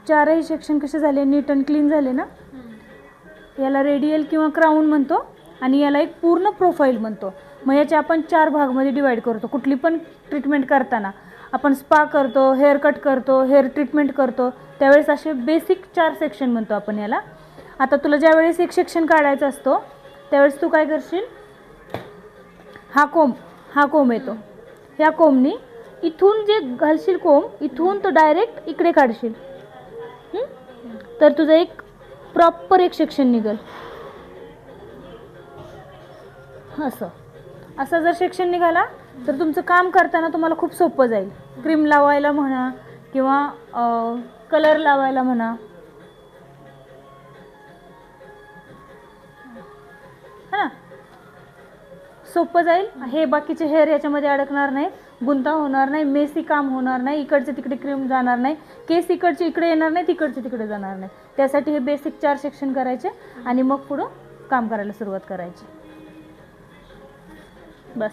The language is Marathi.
चारही सेक्शन कसे झाले, नीट अँड क्लीन झाले ना. याला रेडियल किंवा क्राऊन म्हणतो आणि याला एक पूर्ण प्रोफाईल म्हणतो. मग याचे आपण 4 भागमध्ये डिवाईड करतो. कुठली पण ट्रीटमेंट करताना आपण स्पा करतो, हेअर कट करतो, हेअर ट्रीटमेंट करतो, त्यावेळेस असे बेसिक 4 सेक्शन म्हणतो आपण याला. आता तुला ज्यावेळेस एक सेक्शन काढायचा असतो त्यावेळेस तू काय करशील, हा कोंब येतो, ह्या कोंबनी इथून जे घालशील कोंब, इथून तो डायरेक्ट इकडे काढशील. तर तुझं एक प्रॉपर एक सेक्शन निघेल. असं जर सेक्शन निघाला तर तुमचं काम करताना तुम्हाला खूप सोपं जाईल. क्रीम लावायला म्हणा किंवा कलर लावायला म्हणा, हां सोपं जाईल. हे बाकीचे हेअर याच्यामध्ये अडकणार नाही, गुंता होणार नाही, मेसी काम होणार नाही, इकडचे तिकडे क्रीम जाणार नाही, केस इकडचे इकडे येणार नाही, तिकडचे तिकडे जाणार नाही. त्यासाठी हे बेसिक 4 सेक्शन करायचे आणि मग पुढं काम करायला सुरुवात करायची. बस.